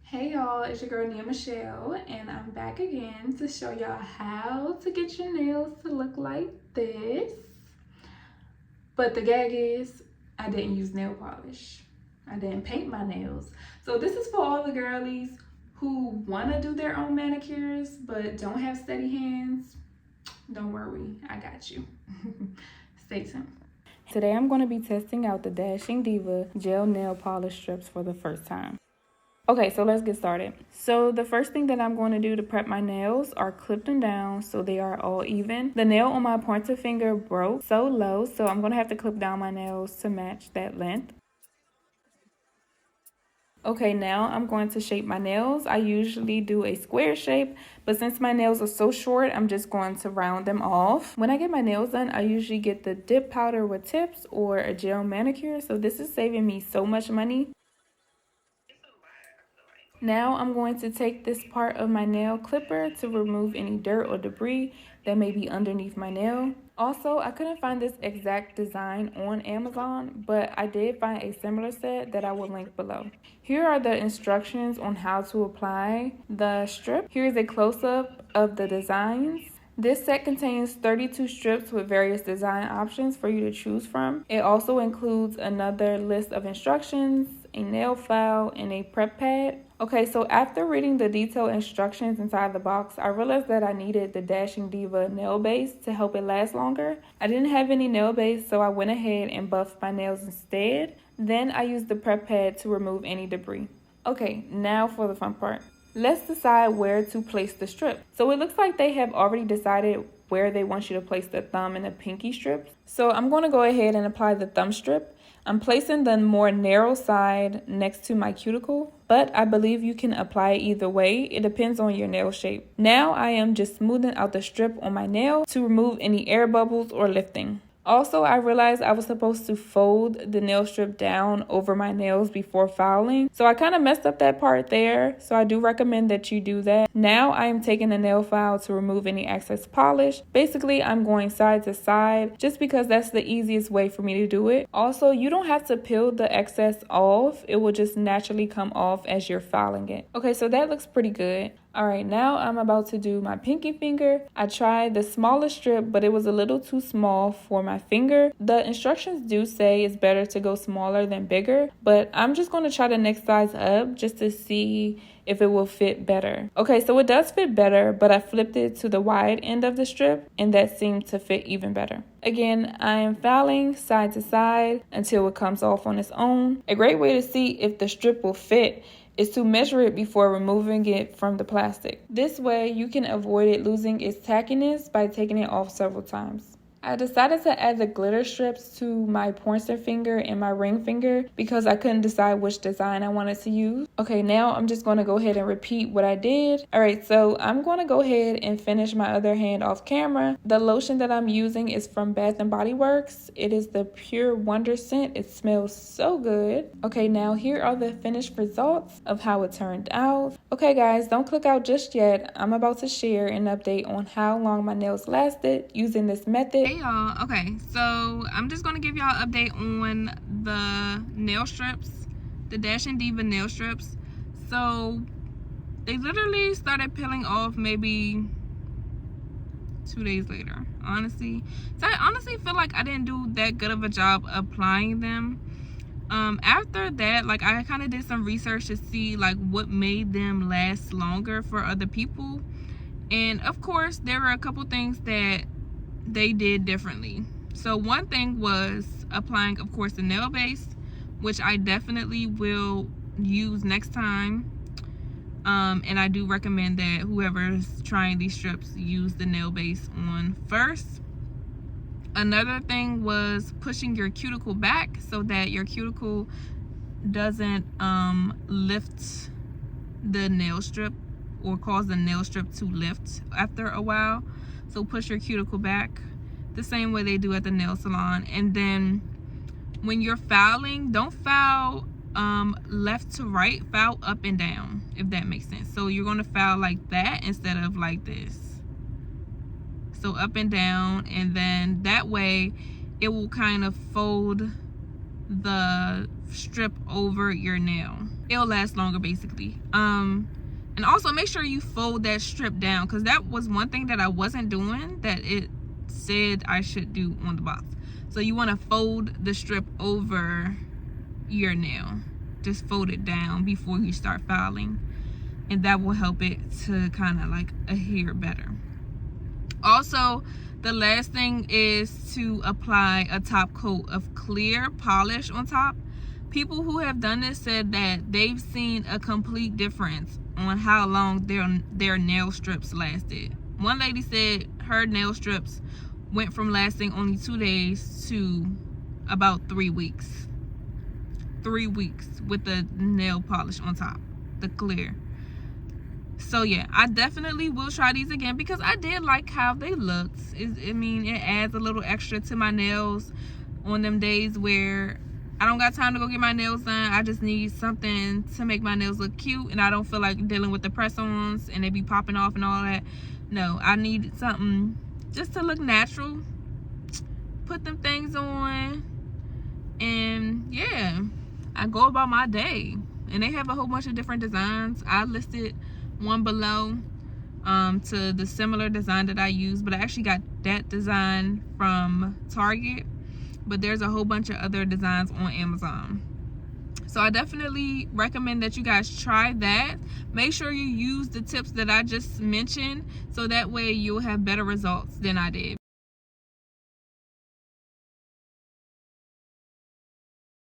Hey y'all, it's your girl Nia Michelle, and I'm back again to show y'all how to get your nails to look like this. But the gag is, I didn't use nail polish. I didn't paint my nails. So this is for all the girlies who want to do their own manicures but don't have steady hands. Don't worry, I got you. Stay tuned. Today I'm going to be testing out the Dashing Diva Gel Nail Polish Strips for the first time. Okay, so let's get started. So the first thing that I'm going to do to prep my nails are clip them down so they are all even. The nail on my pointer finger broke so low, so I'm going to have to clip down my nails to match that length. Okay, now I'm going to shape my nails. I usually do a square shape, but since my nails are so short, I'm just going to round them off. When I get my nails done, I usually get the dip powder with tips or a gel manicure, so this is saving me so much money. Now I'm going to take this part of my nail clipper to remove any dirt or debris that may be underneath my nail. Also, I couldn't find this exact design on Amazon, but I did find a similar set that I will link below. Here are the instructions on how to apply the strip. Here is a close-up of the designs. This set contains 32 strips with various design options for you to choose from. It also includes another list of instructions, a nail file, and a prep pad. Okay, so after reading the detailed instructions inside the box, I realized that I needed the Dashing Diva nail base to help it last longer. I didn't have any nail base, so I went ahead and buffed my nails instead. Then I used the prep pad to remove any debris. Okay, now for the fun part. Let's decide where to place the strip. So it looks like they have already decided where they want you to place the thumb and the pinky strips. So I'm going to go ahead and apply the thumb strip. I'm placing the more narrow side next to my cuticle, but I believe you can apply it either way. It depends on your nail shape. Now I am just smoothing out the strip on my nail to remove any air bubbles or lifting. Also, I realized I was supposed to fold the nail strip down over my nails before filing. So I kind of messed up that part there. So I do recommend that you do that. Now I am taking the nail file to remove any excess polish. Basically, I'm going side to side just because that's the easiest way for me to do it. Also, you don't have to peel the excess off. It will just naturally come off as you're filing it. Okay, so that looks pretty good. Alright, now I'm about to do my pinky finger. I tried the smallest strip, but it was a little too small for my finger. The instructions do say it's better to go smaller than bigger, but I'm just going to try the next size up just to see if it will fit better. Okay, so it does fit better, but I flipped it to the wide end of the strip, and that seemed to fit even better. Again, I am filing side to side until it comes off on its own. A great way to see if the strip will fit is to measure it before removing it from the plastic. This way, you can avoid it losing its tackiness by taking it off several times. I decided to add the glitter strips to my pointer finger and my ring finger because I couldn't decide which design I wanted to use. Okay, now I'm just going to go ahead and repeat what I did. Alright, so I'm going to go ahead and finish my other hand off camera. The lotion that I'm using is from Bath & Body Works. It is the Pure Wonder scent. It smells so good. Okay, now here are the finished results of how it turned out. Okay guys, don't click out just yet. I'm about to share an update on how long my nails lasted using this method. Hey y'all, okay, so I'm just gonna give y'all an update on the nail strips, the Dashing Diva nail strips. So they literally started peeling off maybe 2 days later, honestly. So I honestly feel like I didn't do that good of a job applying them. After that, like, I kind of did some research to see like what made them last longer for other people, and of course there were a couple things that they did differently. So one thing was applying, of course, the nail base, which I definitely will use next time. And I do recommend that whoever's trying these strips use the nail base on first. Another thing was pushing your cuticle back so that your cuticle doesn't lift the nail strip or cause the nail strip to lift after a while. So push your cuticle back the same way they do at the nail salon. And then when you're filing, don't file left to right, file up and down, if that makes sense. So you're going to file like that instead of like this. So up and down, and then that way it will kind of fold the strip over your nail. It'll last longer basically. And also make sure you fold that strip down, because that was one thing that I wasn't doing that it said I should do on the box. So you want to fold the strip over your nail. Just fold it down before you start filing, and that will help it to kind of like adhere better. Also, the last thing is to apply a top coat of clear polish on top. People who have done this said that they've seen a complete difference on how long their nail strips lasted. One lady said her nail strips went from lasting only 2 days to about 3 weeks. 3 weeks with the nail polish on top, the clear. So yeah, I definitely will try these again because I did like how they looked. I mean, it adds a little extra to my nails on them days where I don't got time to go get my nails done. I just need something to make my nails look cute, and I don't feel like dealing with the press-ons and they be popping off and all that. No, I need something just to look natural. Put them things on, and yeah, I go about my day. And they have a whole bunch of different designs. I listed one below to the similar design that I use, but I actually got that design from Target. But there's a whole bunch of other designs on Amazon. So I definitely recommend that you guys try that. Make sure you use the tips that I just mentioned, so that way you'll have better results than I did.